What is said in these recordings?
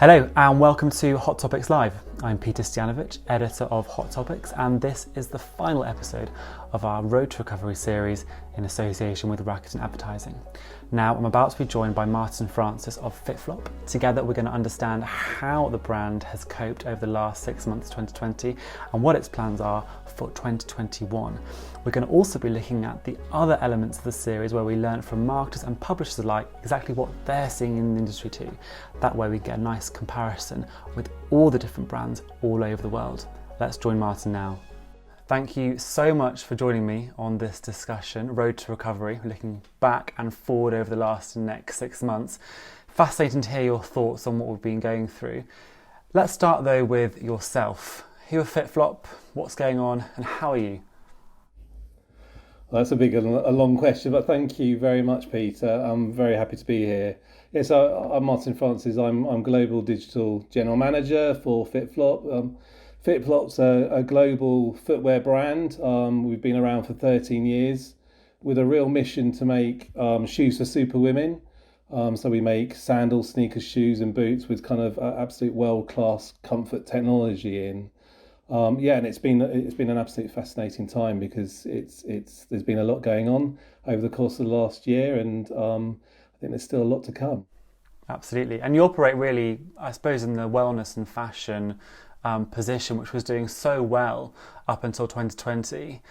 Hello and welcome to Hot Topics Live. I'm Peter Stjanovic, editor of Hot Topics, and this is the final episode of our Road to Recovery series in association with Rakuten Advertising. Now I'm about to be joined by Martin Francis of FitFlop. Together we're going to understand how the brand has coped over the last 6 months 2020 and what its plans are for 2021. We're going to also be looking at the other elements of the series where we learn from marketers and publishers alike exactly what they're seeing in the industry too. That way we get a nice comparison with all the different brands all over the world. Let's join Martin now. Thank you so much for joining me on this discussion, Road to Recovery, looking back and forward over the next 6 months. Fascinating to hear your thoughts on what we've been going through. Let's start though with yourself. Who are FitFlop, what's going on, and how are you? Well, that's a long question, but thank you very much, Peter. I'm very happy to be here. Yes, I'm Martin Francis. I'm Global Digital General Manager for FitFlop. FitFlop's a global footwear brand. We've been around for 13 years with a real mission to make shoes for super women. So we make sandals, sneakers, shoes and boots with kind of absolute world-class comfort technology in. And it's been an absolutely fascinating time because there's been a lot going on over the course of the last year, and I think there's still a lot to come. Absolutely, and you operate really, I suppose, in the wellness and fashion position, which was doing so well up until 2020.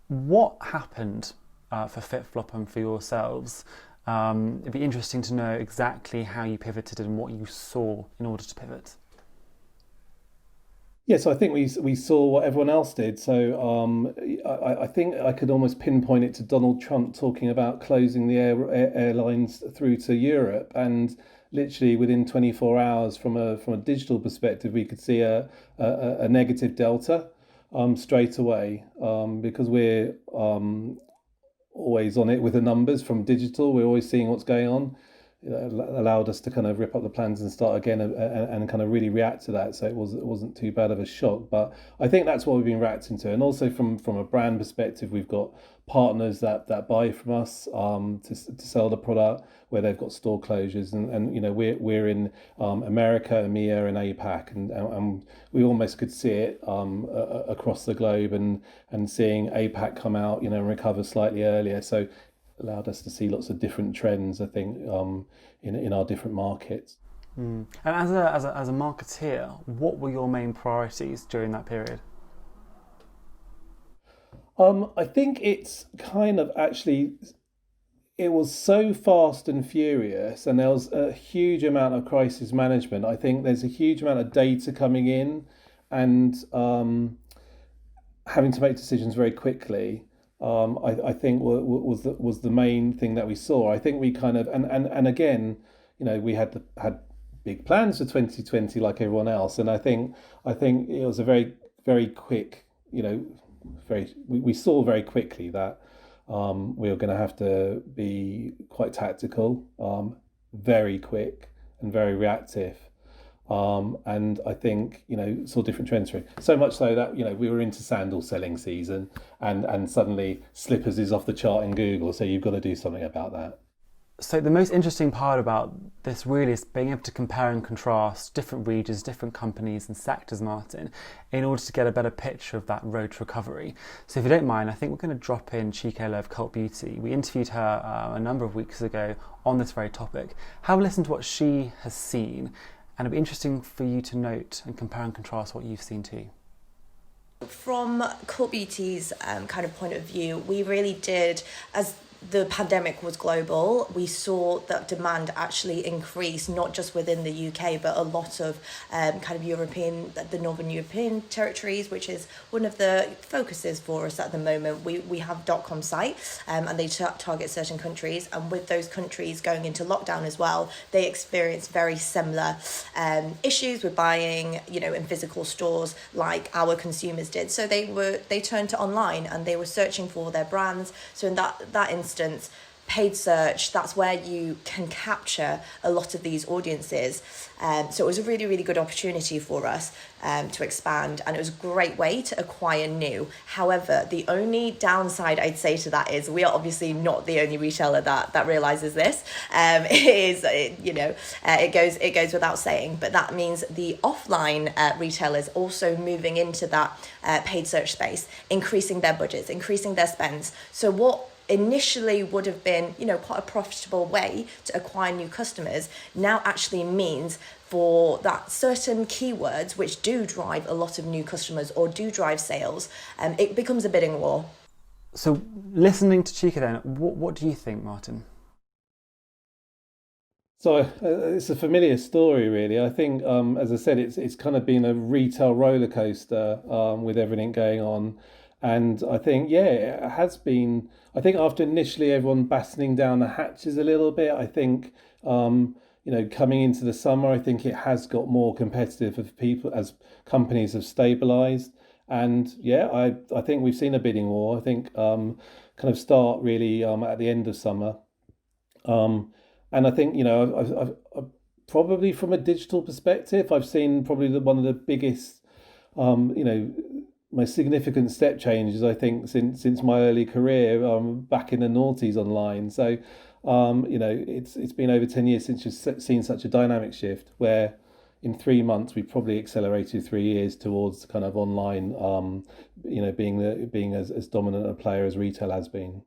What happened for FitFlop and for yourselves? It'd be interesting to know exactly how you pivoted and what you saw in order to pivot. Yes, I think we saw what everyone else did. So I think I could almost pinpoint it to Donald Trump talking about closing the airlines through to Europe, and literally within 24 hours, from a digital perspective, we could see a negative delta straight away because we're always on it with the numbers from digital. We're always seeing what's going on. It allowed us to kind of rip up the plans and start again and kind of really react to that. So it wasn't too bad of a shock. But I think that's what we've been reacting to. And also from a brand perspective, we've got partners that buy from us to sell the product where they've got store closures. And you know, we're in America, EMEA and APAC. And we almost could see it across the globe and seeing APAC come out, you know, and recover slightly earlier. So allowed us to see lots of different trends, I think, in our different markets. And as a marketeer, what were your main priorities during that period? I think it's kind of actually, it was so fast and furious, and there was a huge amount of crisis management. I think there's a huge amount of data coming in and having to make decisions very quickly. I think was the main thing that we saw. I think we kind of and again, you know, we had big plans for 2020 like everyone else, and I think it was a very, very quick, you know, we saw very quickly that we were going to have to be quite tactical, very quick and very reactive. And I think, you know, saw different trends through. So much so that, you know, we were into sandal selling season and suddenly slippers is off the chart in Google. So you've got to do something about that. So the most interesting part about this really is being able to compare and contrast different regions, different companies and sectors, Martin, in order to get a better picture of that road to recovery. So if you don't mind, I think we're going to drop in Chikay of Cult Beauty. We interviewed her a number of weeks ago on this very topic. Have a listen to what she has seen. And it'd be interesting for you to note and compare and contrast what you've seen too. From Cult Beauty's kind of point of view, we really did, as the pandemic was global, we saw that demand actually increase, not just within the UK, but a lot of kind of the Northern European territories, which is one of the focuses for us at the moment. We have a .com site and they target certain countries, and with those countries going into lockdown as well, they experience very similar issues with buying, you know, in physical stores like our consumers did. So they turned to online and they were searching for their brands. So in that instance, paid search, that's where you can capture a lot of these audiences. So it was a really, really good opportunity for us to expand, and it was a great way to acquire new. However, the only downside I'd say to that is we are obviously not the only retailer that realizes this. It goes without saying, but that means the offline retailers also moving into that paid search space, increasing their budgets, increasing their spends. So what initially would have been, quite a profitable way to acquire new customers now actually means for that certain keywords which do drive a lot of new customers or do drive sales, it becomes a bidding war. So listening to Chikay then, what do you think, Martin? So it's a familiar story, really. I think, as I said, it's kind of been a retail roller coaster with everything going on. And I think, it has been, I think after initially everyone battening down the hatches a little bit, I think, coming into the summer, I think it has got more competitive as people, as companies have stabilised. And I think we've seen a bidding war. I think kind of start really at the end of summer. And I think, I've probably from a digital perspective, I've seen probably one of the biggest, most significant step changes, I think, since my early career back in the noughties online. So, it's been over 10 years since you've seen such a dynamic shift where in 3 months we probably accelerated 3 years towards kind of online, being as dominant a player as retail has been.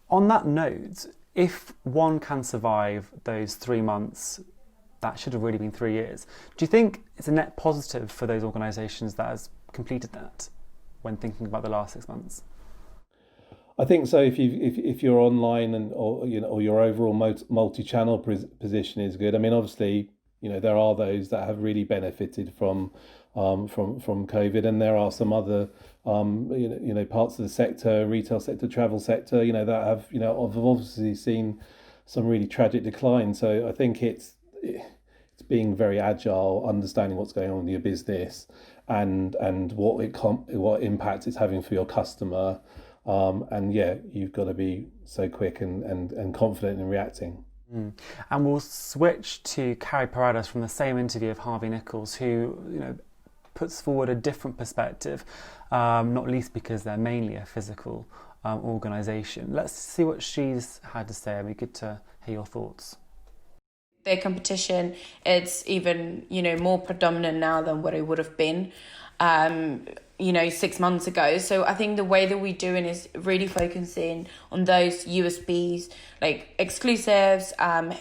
On that note, if one can survive those 3 months, that should have really been 3 years. Do you think it's a net positive for those organisations that has completed that when thinking about the last 6 months? I think so. If you're online or your overall multi-channel position is good. I mean, obviously, there are those that have really benefited from COVID, and there are some other parts of the sector, retail sector, travel sector, that have obviously seen some really tragic decline. So I think it's being very agile, understanding what's going on with your business, and what impact it's having for your customer. You've got to be so quick and confident in reacting. And we'll switch to Carrie Paradas from the same interview of Harvey Nichols, who puts forward a different perspective, not least because they're mainly a physical organisation. Let's see what she's had to say. It'd be good to hear your thoughts. Their competition, it's even, more predominant now than what it would have been, 6 months ago. So I think the way that we're doing is really focusing on those USPs, like exclusives,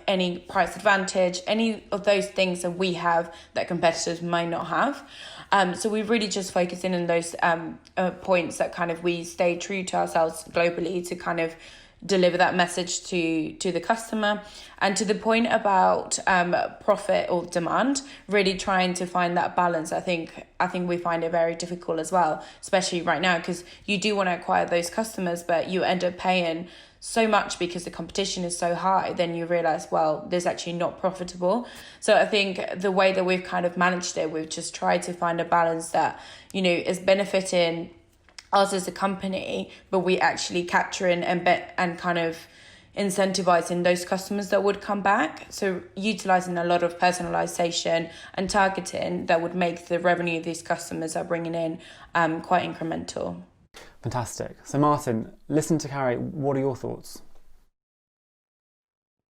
any price advantage, any of those things that we have that competitors might not have. So we're really just focusing on those points that kind of we stay true to ourselves globally to kind of deliver that message to the customer. And to the point about profit or demand, really trying to find that balance. I think we find it very difficult as well, especially right now, because you do want to acquire those customers, but you end up paying so much because the competition is so high, then you realize, well, this is actually not profitable. So I think the way that we've kind of managed it, we've just tried to find a balance that, is benefiting us as a company, but we actually capturing and kind of incentivizing those customers that would come back. So utilizing a lot of personalization and targeting that would make the revenue these customers are bringing in quite incremental. Fantastic. So Martin, listen to Carrie. What are your thoughts?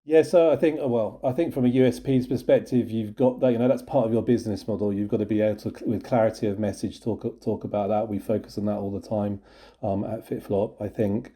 Yeah, so I think from a USP's perspective, you've got that, that's part of your business model. You've got to be able to, with clarity of message, talk about that. We focus on that all the time at FitFlop. I think,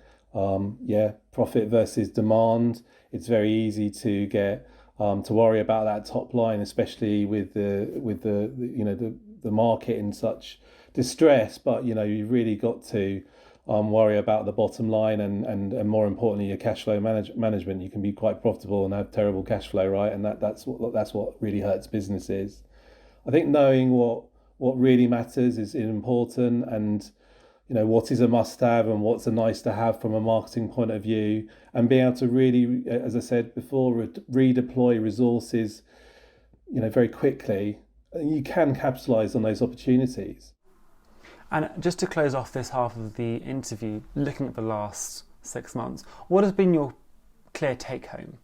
profit versus demand. It's very easy to get to worry about that top line, especially with the market in such distress. But you've really got to worry about the bottom line and more importantly your cash flow management. You can be quite profitable and have terrible cash flow, right? And that's what really hurts businesses. I think knowing what really matters is important, and what is a must-have and what's a nice-to-have from a marketing point of view, and being able to really, as I said before, redeploy resources very quickly. You can capitalize on those opportunities. And just to close off this half of the interview, looking at the last 6 months. What has been your clear take home?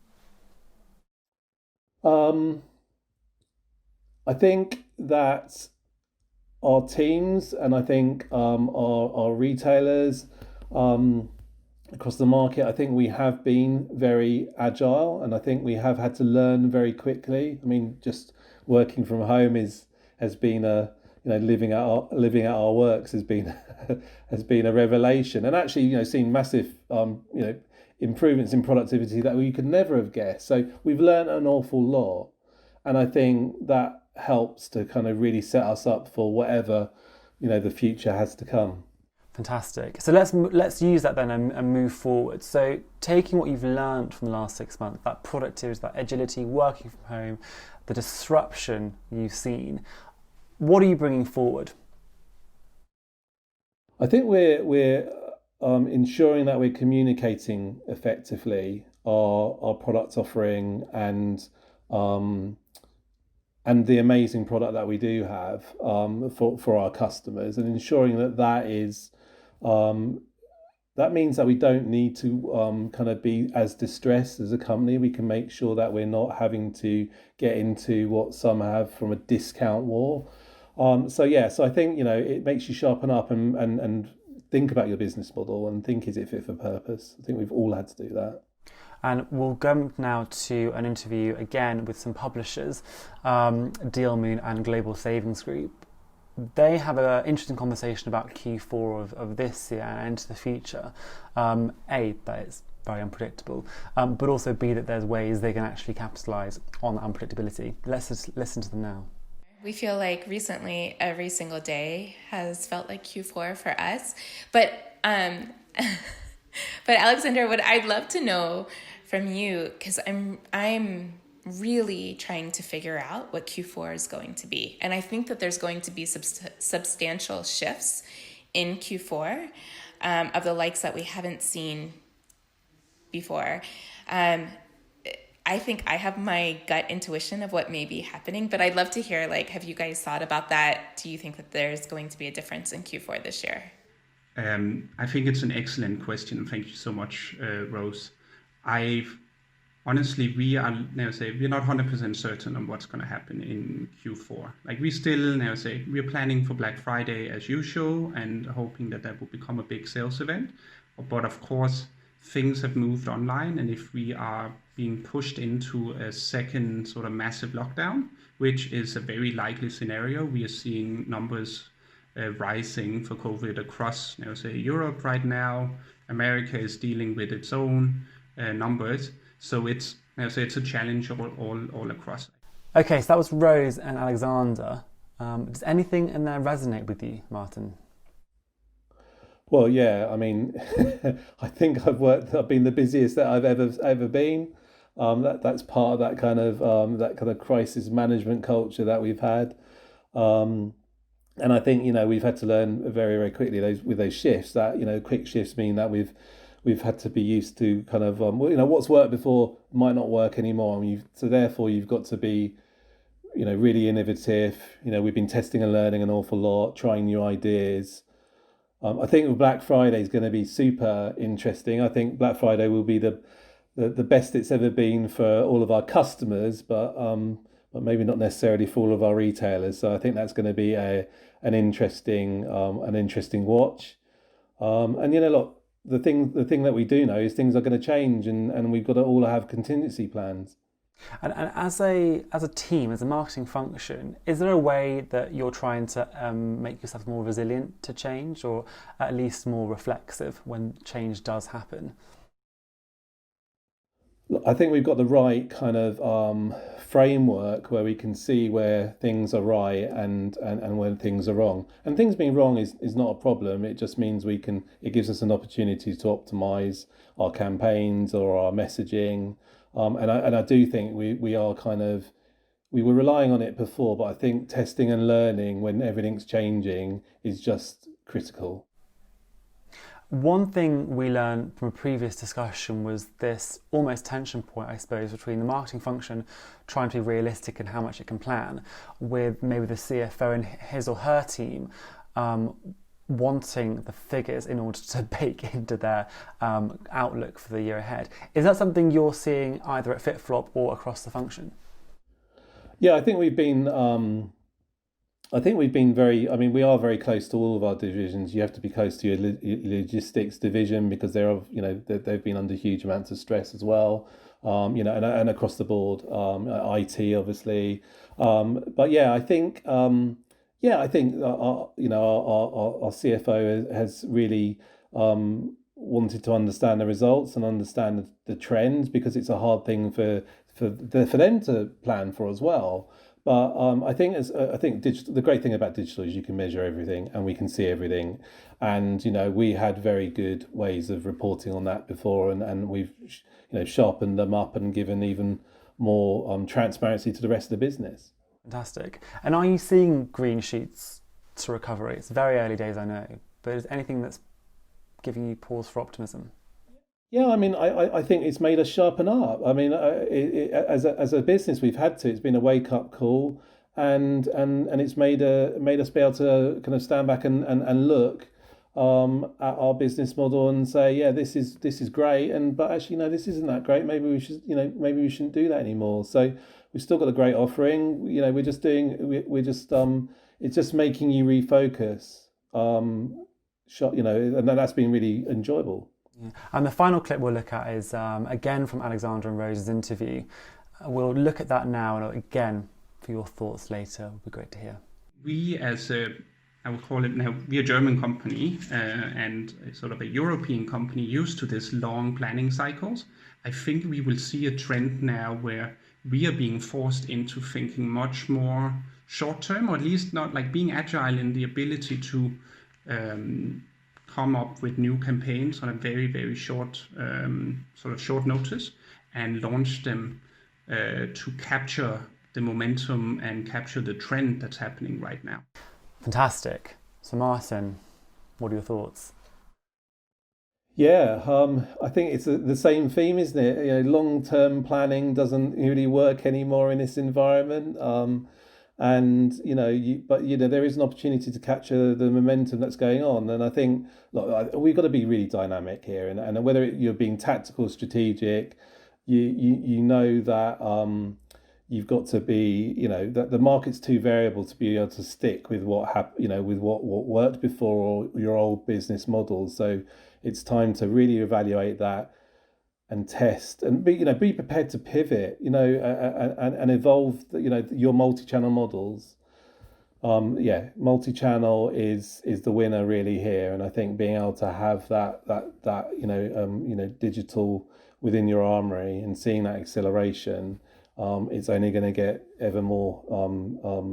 I think that our teams and I think our retailers across the market, I think we have been very agile, and I think we have had to learn very quickly. I mean, just working from home has been living out our works has been has been a revelation, and actually seen massive improvements in productivity that we could never have guessed. So we've learned an awful lot, and I think that helps to kind of really set us up for whatever the future has to come. Fantastic. So let's use that then and move forward. So taking what you've learned from the last 6 months, that productivity, that agility, working from home, the disruption you've seen, what are you bringing forward? I think we're ensuring that we're communicating effectively our product offering and the amazing product that we do have for our customers, and ensuring that is that means that we don't need to kind of be as distressed as a company. We can make sure that we're not having to get into what some have from a discount war. So I think it makes you sharpen up and think about your business model and think, is it fit for purpose? I think we've all had to do that. And we'll go now to an interview again with some publishers, Dealmoon and Global Savings Group. They have an interesting conversation about Q4 of this year and into the future. A, that it's very unpredictable, but also B, that there's ways they can actually capitalise on that unpredictability. Let's just listen to them now. We feel like recently every single day has felt like Q4 for us. But Alexander, what I'd love to know from you, because I'm really trying to figure out what Q4 is going to be. And I think that there's going to be substantial shifts in Q4 of the likes that we haven't seen before. I think I have my gut intuition of what may be happening, but I'd love to hear, have you guys thought about that? Do you think that there's going to be a difference in Q4 this year? I think it's an excellent question. Thank you so much, Rose. Honestly, we're not 100% certain on what's going to happen in Q4. We're planning for Black Friday as usual and hoping that will become a big sales event. But of course, things have moved online, and if we are being pushed into a second sort of massive lockdown, which is a very likely scenario, we are seeing numbers rising for COVID across, Europe right now. America is dealing with its own numbers. So it's a challenge all across. Okay, so that was Rose and Alexander. Does anything in there resonate with you, Martin? Well, yeah. I mean, I think I've been the busiest that I've ever been. That's part of that kind of crisis management culture that we've had. And I think we've had to learn very, very quickly with those shifts that quick shifts mean that we've had to be used to kind of what's worked before might not work anymore. So therefore you've got to be really innovative. We've been testing and learning an awful lot, trying new ideas. I think Black Friday is going to be super interesting. I think Black Friday will be the best it's ever been for all of our customers, but maybe not necessarily for all of our retailers. So I think that's going to be an interesting watch. And look, the thing that we do know is things are going to change, and we've got to all have contingency plans. And as a team, as a marketing function, is there a way that you're trying to make yourself more resilient to change, or at least more reflexive when change does happen? I think we've got the right kind of framework where we can see where things are right and when things are wrong. And things being wrong is not a problem. It just means it gives us an opportunity to optimize our campaigns or our messaging. And I do think we were relying on it before, but I think testing and learning when everything's changing is just critical. One thing we learned from a previous discussion was this almost tension point, I suppose, between the marketing function trying to be realistic in how much it can plan, with maybe the CFO and his or her team wanting the figures in order to bake into their outlook for the year ahead. Is that something you're seeing either at FitFlop or across the function? Yeah, I think we've been very. I mean, we are very close to all of our divisions. You have to be close to your logistics division because they've been under huge amounts of stress as well. And across the board, IT obviously. But yeah, I think our CFO has really wanted to understand the results and understand the trends, because it's a hard thing for them to plan for as well. But I think the great thing about digital is you can measure everything and we can see everything. And we had very good ways of reporting on that before, and we've sharpened them up and given even more transparency to the rest of the business. Fantastic. And are you seeing green shoots to recovery? It's very early days, I know, but is anything that's giving you pause for optimism? Yeah, I mean, I think it's made us sharpen up. I mean, as a business, we've had to. It's been a wake up call, and it's made us be able to kind of stand back and look at our business model and say, yeah, this is great, but actually, no, this isn't that great. Maybe we shouldn't do that anymore. So we've still got a great offering. It's just making you refocus. And that's been really enjoyable. Yeah. And the final clip we'll look at is again from Alexandra and Rose's interview. We'll look at that now, and again for your thoughts later. It would be great to hear. We, I would call it now, we're a German company and sort of a European company used to this long planning cycles. I think we will see a trend now where we are being forced into thinking much more short term, or at least not like being agile in the ability to come up with new campaigns on a very, very short notice and launch them to capture the momentum and capture the trend that's happening right now. Fantastic. So Martin, what are your thoughts? Yeah, I think it's the same theme, isn't it? Long-term planning doesn't really work anymore in this environment. There is an opportunity to capture the momentum that's going on, and I think we've got to be really dynamic here. And whether you're being tactical, strategic, you know that you've got to be, that the market's too variable to be able to stick with what worked before or your old business models. So it's time to really evaluate that and test and be prepared to pivot, and evolve, your multi-channel models. Multi-channel is the winner really here, and I think being able to have that digital within your armory and seeing that acceleration, it's only going to get ever more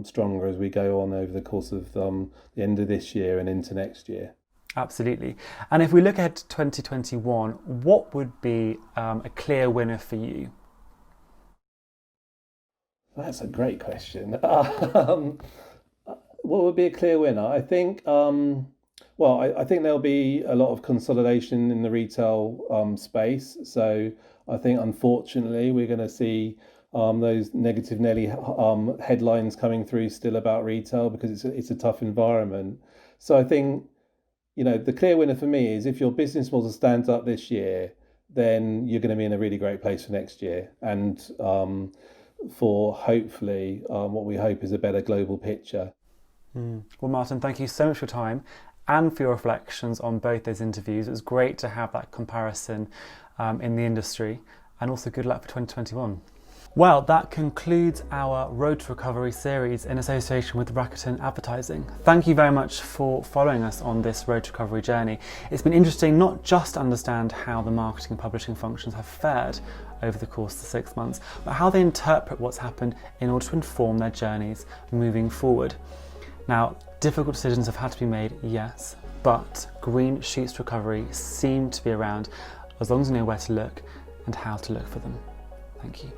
stronger as we go on over the course of the end of this year and into next year. Absolutely. And if we look ahead to 2021, what would be a clear winner for you? That's a great question. What would be a clear winner? I think, I think there'll be a lot of consolidation in the retail space. So I think, unfortunately, we're going to see those negative Nelly headlines coming through still about retail, because it's a tough environment. So I think, the clear winner for me is if your business model stands up this year, then you're going to be in a really great place for next year. And for hopefully what we hope is a better global picture. Well, Martin, thank you so much for your time and for your reflections on both those interviews. It was great to have that comparison in the industry, and also good luck for 2021. Well, that concludes our Road to Recovery series in association with Rakuten Advertising. Thank you very much for following us on this Road to Recovery journey. It's been interesting not just to understand how the marketing and publishing functions have fared over the course of the 6 months, but how they interpret what's happened in order to inform their journeys moving forward. Now, difficult decisions have had to be made, yes, but green shoots to recovery seem to be around as long as you know where to look and how to look for them. Thank you.